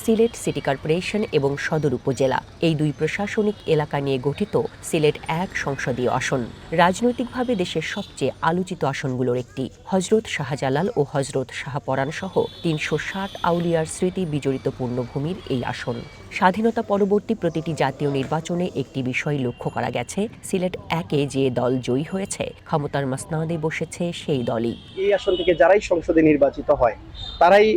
Sylhet city corporation এবং সদর উপজেলা এই দুই প্রশাসনিক এলাকা নিয়ে গঠিত সিলেট ১ সংসদীয় আসন। রাজনৈতিকভাবে দেশের সবচেয়ে আলোচিত আসনগুলোর একটি। হজরত শাহজালাল ও হজরত শাহপরাণ সহ ৩৬০ আউলিয়ার স্মৃতি বিজড়িত পূর্ণভূমির এই আসন। স্বাধীনতা পরবর্তী প্রতিটি জাতীয় নির্বাচনে একটি বিষয় লক্ষ্য করা গেছে, সিলেট ১-এ যে দল জয়ী হয়েছে ক্ষমতার মাসনদে বসেছে সেই দলই। এই আসন থেকে যারাই সংসদে নির্বাচিত হয় তারাই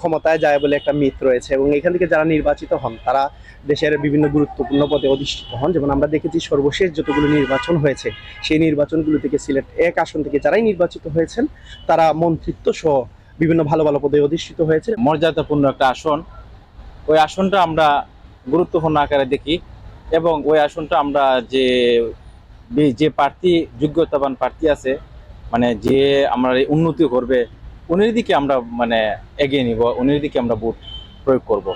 ক্ষমতায় যায় বলে একটা মিথ রয়েছে, এবং এখান থেকে যারা নির্বাচিত হন তারা দেশের বিভিন্ন গুরুত্বপূর্ণ পদে অধিষ্ঠিত হন। যেমন আমরা দেখেছি সর্বশেষ যতগুলো নির্বাচন হয়েছে সেই নির্বাচনগুলো থেকে সিলেট ১ আসন থেকে যারাই নির্বাচিত হয়েছেন তারা মন্ত্রিত্ব সহ বিভিন্ন ভালো ভালো পদে অধিষ্ঠিত হয়েছে। মর্যাদাপূর্ণ একটা আসন, ওই আসনটা আমরা গুরুত্বপূর্ণ আকারে দেখি এবং ওই আসনটা আমরা যে প্রার্থী, যোগ্যতাবান প্রার্থী আছে, মানে যে আমরা উন্নতি করবে উনির দিকে আমরা এগিয়ে নিব, উনির দিকে আমরা ভোট প্রয়োগ করব।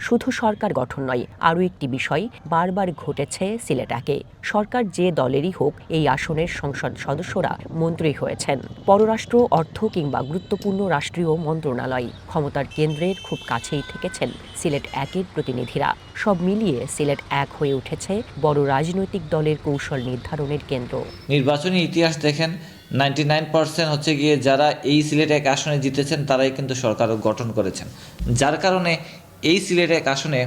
শুধু সরকার গঠন নয়, আরও একটি বিষয় বারবার ঘটেছে সিলেট ১-এ। সরকার যে দলেরই হোক এই আসনের সংসদ সদস্যরা মন্ত্রী হয়েছেন। পররাষ্ট্র, অর্থ কিংবা গুরুত্বপূর্ণ রাষ্ট্রীয় মন্ত্রণালয় ক্ষমতার কেন্দ্রের খুব কাছেই থেকেছেন সিলেট ১-এর প্রতিনিধিরা। সব মিলিয়ে সিলেট ১ হয়ে উঠেছে বড় রাজনৈতিক দলের কৌশল নির্ধারণের কেন্দ্র। নির্বাচনী ইতিহাস দেখেন, 99% হচ্ছে গিয়ে যারা এই সিলেট ১ আসনে জিতেছেন তারাই কিন্তু সরকার গঠন করেছেন। যার কারণে এই সিলেট ১ আসনে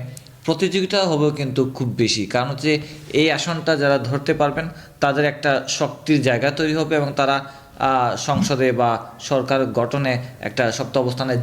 প্রতিযোগিতা হবে কিন্তু খুব বেশি, কারণ হচ্ছে এই আসনটা যারা ধরতে পারবেন তাদের একটা শক্তির জায়গা তৈরি হবে এবং তারা সংসদে বা সরকার গঠনে একটা শক্ত অবস্থানে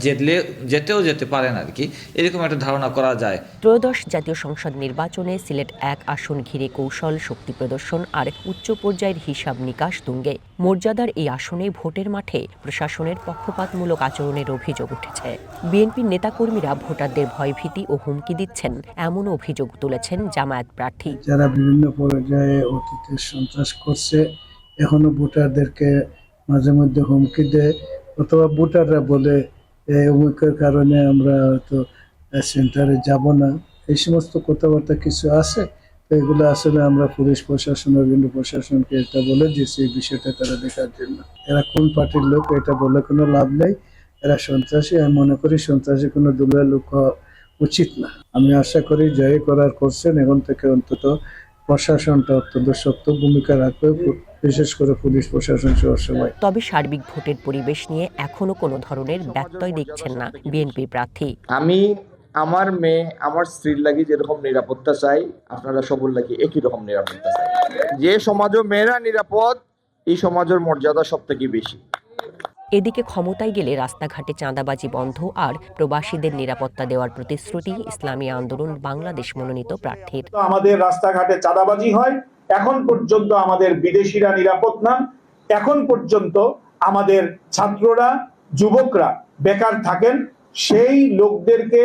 যেতেও যেতে পারেন আর কি, এরকম একটা ধারণা করা যায়। ত্রয়োদশ জাতীয় সংসদ নির্বাচনে সিলেট ১ আসন ঘিরে কৌশল, শক্তি প্রদর্শন আর উচ্চ পর্যায়ের হিসাব নিকাশ তুঙ্গে। মর্যাদার এই আসনে ভোটের মাঠে প্রশাসনের পক্ষপাতমূলক আচরণের অভিযোগ উঠেছে। বিএনপির নেতাকর্মীরা ভোটারদের ভয়ভীতি ও হুমকি দিচ্ছেন এমন অভিযোগ তুলেছেন জামায়াত প্রার্থী। যারা বিভিন্ন পর্যায়ে অতীতে সন্ত্রাস করছে এখনো ভোটারদেরকে মাঝে মধ্যে হুমকি দেয়, অথবা ভোটাররা বলে অমুকের কারণে আমরা হয়তো সেন্টারে যাব না, এই সমস্ত কথাবার্তা কিছু আছে। তো এগুলো আসলে আমরা পুলিশ প্রশাসন ও বিভিন্ন প্রশাসনকে এটা বলে দিয়েছি এই বিষয়টা তারা দেখার জন্য। এরা কোন পার্টির লোক এটা বলে কোনো লাভ নেই, এরা সন্ত্রাসী। আমি মনে করি সন্ত্রাসী কোনো দলীয় লোক হওয়া উচিত না। আমি আশা করি যাই করার করছেন এখন থেকে অন্তত প্রশাসনটা অত্যন্ত শক্ত ভূমিকা রাখবে, বিশেষ করে পুলিশ প্রশাসন সবসময়। তবে সার্বিক ভোটের পরিবেশ নিয়ে এখনো কোনো ধরনের ব্যত্যয় দেখছেন না বিএনপি প্রার্থী। আমি আমার মেয়ে, আমার স্ত্রীর লাগি যেরকম নিরাপত্তা চাই, আপনারা সবর লাগি একই রকম নিরাপত্তা চাই। যে সমাজও মেয়েরা নিরাপদ, এই সমাজের মর্যাদা সব থেকে বেশি। এদিকে ক্ষমতায় গেলে রাস্তাঘাটে চাঁদাবাজি বন্ধ আর প্রবাসীদের নিরাপত্তা দেওয়ার প্রতিশ্রুতি ইসলামী আন্দোলন বাংলাদেশ মনোনীত প্রার্থীর। আমাদের রাস্তাঘাটে চাঁদাবাজি হয়, এখন পর্যন্ত আমাদের বিদেশিরা নিরাপদ না, এখন পর্যন্ত আমাদের ছাত্ররা, যুবকরা বেকার থাকেন। সেই লোকদেরকে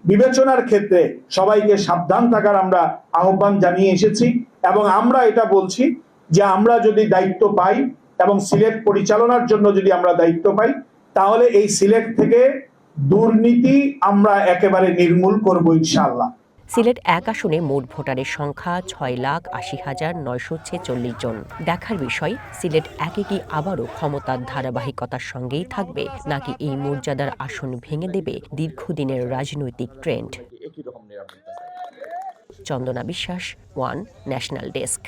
বিবেচনার ক্ষেত্রে সবাইকে সাবধান থাকার আমরা আহ্বান জানিয়ে এসেছি, এবং আমরা এটা বলছি যে আমরা যদি দায়িত্ব পাই এবং সিলেট পরিচালনার জন্য যদি আমরা দায়িত্ব পাই, তাহলে এই সিলেট থেকে দুর্নীতি আমরা একেবারে নির্মূল করব ইনশাআল্লাহ। সিলেট ১ আসনে মোট ভোটারের সংখ্যা ৬,৮০,৯৪৬ জন। দেখার বিষয় সিলেট ১-এ কি আবারও ক্ষমতার ধারাবাহিকতার সঙ্গেই থাকবে, নাকি এই মর্যাদার আসন ভেঙে দেবে দীর্ঘদিনের রাজনৈতিক ট্রেন্ড। চন্দনা বিশ্বাস, ওয়ান ন্যাশনাল ডেস্ক।